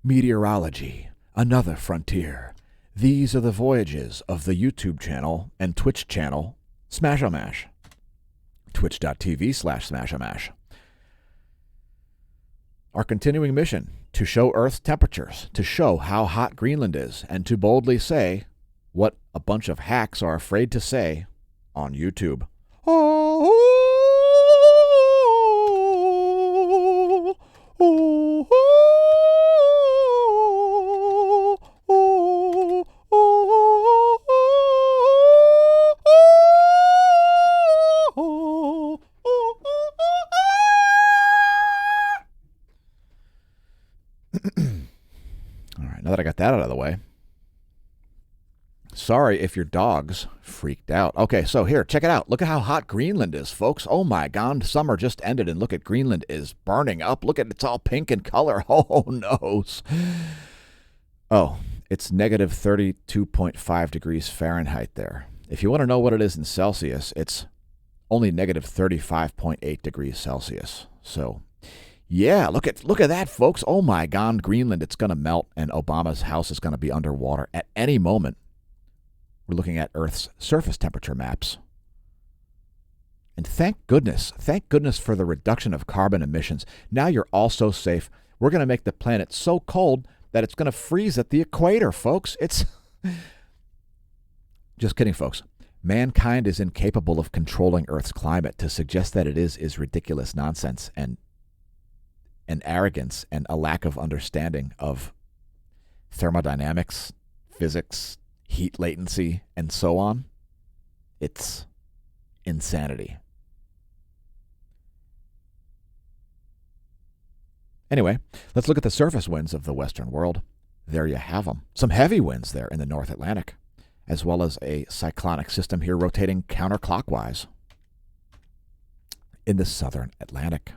Meteorology, another frontier. These are the voyages of the YouTube channel and Twitch channel smAsho. Twitch.tv/smAsho. Our continuing mission to show Earth's temperatures, to show how hot Greenland is, and to boldly say what a bunch of hacks are afraid to say on YouTube. All right, now that I got that out of the way. Sorry if your dog's freaked out. Okay, so here, check it out. Look at how hot Greenland is, folks. Oh my God, summer just ended, and look at Greenland is burning up. Look at it's all pink in color. Oh, no. Oh, it's negative 32.5 degrees Fahrenheit there. If you want to know what it is in Celsius, it's only negative 35.8 degrees Celsius. So, yeah, look at that, folks. Oh my God, Greenland, it's going to melt, and Obama's house is going to be underwater at any moment. We're looking at Earth's surface temperature maps. And thank goodness for the reduction of carbon emissions. Now you're also safe. We're going to make the planet so cold that it's going to freeze at the equator, folks. It's just kidding, folks. Mankind is incapable of controlling Earth's climate. To suggest that it is ridiculous nonsense and arrogance and a lack of understanding of thermodynamics, physics, heat latency, and so on. It's insanity. Anyway, let's look at the surface winds of the Western world. There you have them. Some heavy winds there in the North Atlantic, as well as a cyclonic system here rotating counterclockwise in the Southern Atlantic.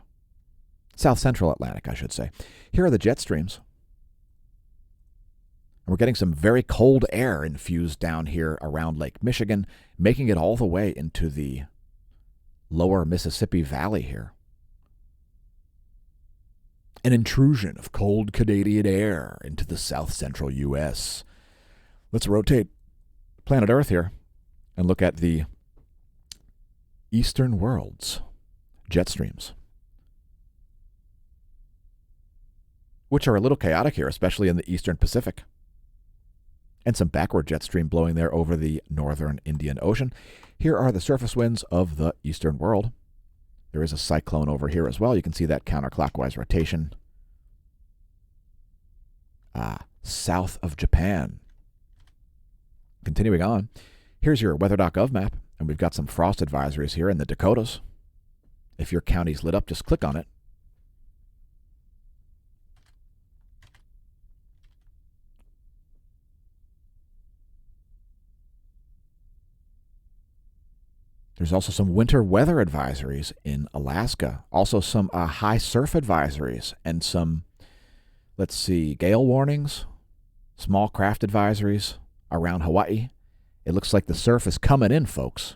South Central Atlantic, I should say. Here are the jet streams. We're getting some very cold air infused down here around Lake Michigan, making it all the way into the lower Mississippi Valley here. An intrusion of cold Canadian air into the south central U.S. Let's rotate planet Earth here and look at the eastern world's jet streams, which are a little chaotic here, especially in the eastern Pacific. And some backward jet stream blowing there over the northern Indian Ocean. Here are the surface winds of the eastern world. There is a cyclone over here as well. You can see that counterclockwise rotation. South of Japan. Continuing on, here's your weather.gov map, and we've got some frost advisories here in the Dakotas. If your county's lit up, just click on it. There's also some winter weather advisories in Alaska. Also some high surf advisories and some, let's see, gale warnings, small craft advisories around Hawaii. It looks like the surf is coming in, folks.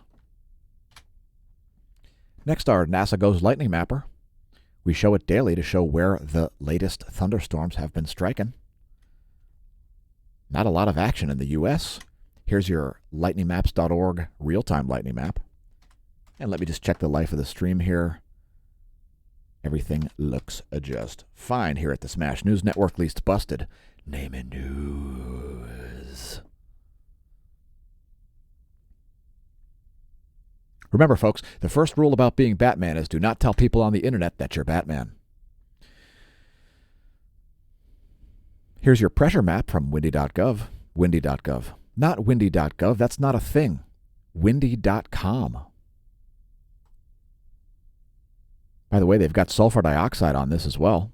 Next, our NASA Goes Lightning Mapper. We show it daily to show where the latest thunderstorms have been striking. Not a lot of action in the U.S. Here's your lightningmaps.org real-time lightning map. And let me just check the life of the stream here. Everything looks just fine here at the Smash News Network, least busted. Naming news. Remember, folks, the first rule about being Batman is do not tell people on the internet that you're Batman. Here's your pressure map from windy.gov. Windy.gov. Not windy.gov. That's not a thing. Windy.com. By the way, they've got sulfur dioxide on this as well.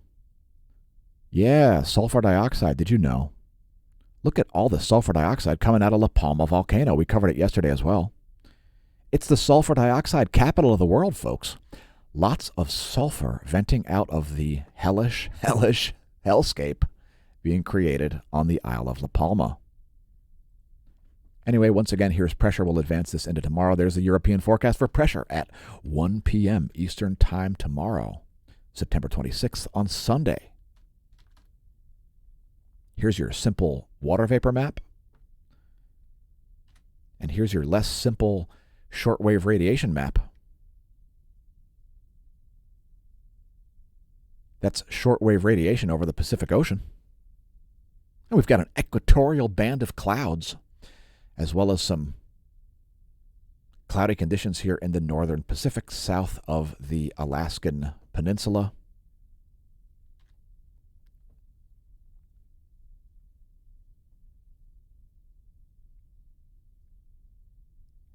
Yeah, sulfur dioxide. Did you know? Look at all the sulfur dioxide coming out of La Palma volcano. We covered it yesterday as well. It's the sulfur dioxide capital of the world, folks. Lots of sulfur venting out of the hellish hellscape being created on the Isle of La Palma. Anyway, once again, here's pressure. We'll advance this into tomorrow. There's the European forecast for pressure at 1 p.m. Eastern Time tomorrow, September 26th on Sunday. Here's your simple water vapor map. And here's your less simple shortwave radiation map. That's shortwave radiation over the Pacific Ocean. And we've got an equatorial band of clouds, as well as some cloudy conditions here in the northern Pacific, south of the Alaskan Peninsula.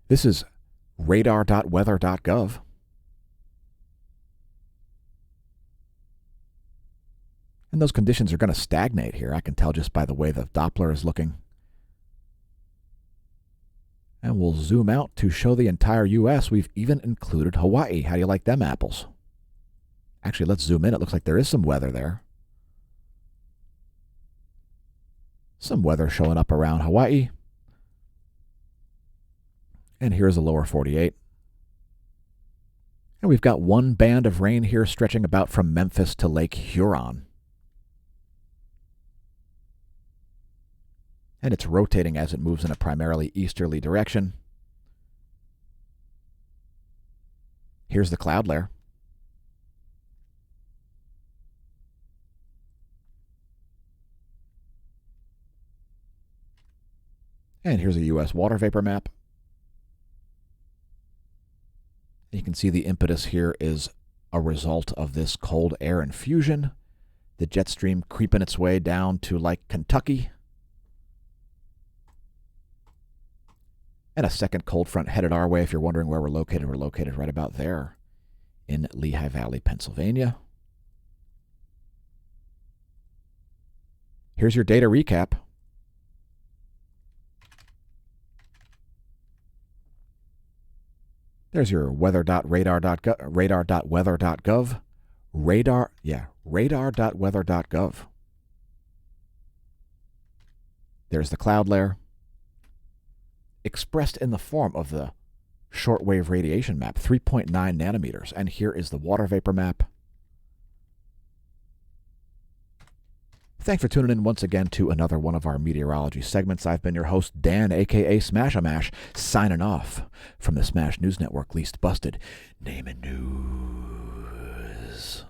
This is radar.weather.gov. And those conditions are going to stagnate here. I can tell just by the way the Doppler is looking. And we'll zoom out to show the entire U.S. We've even included Hawaii. How do you like them apples? Actually, let's zoom in. It looks like there is some weather there. Some weather showing up around Hawaii. And here's the lower 48. And we've got one band of rain here stretching about from Memphis to Lake Huron. And it's rotating as it moves in a primarily easterly direction. Here's the cloud layer. And here's a U.S. water vapor map. You can see the impetus here is a result of this cold air infusion. The jet stream creeping its way down to like Kentucky. And a second cold front headed our way. If you're wondering where we're located right about there in Lehigh Valley, Pennsylvania. Here's your data recap. There's your radar.weather.gov. Radar.weather.gov. There's the cloud layer, expressed in the form of the shortwave radiation map, 3.9 nanometers. And here is the water vapor map. Thanks for tuning in once again to another one of our meteorology segments. I've been your host, Dan, a.k.a. smAsho, signing off from the Smash News Network, least busted. Name and news.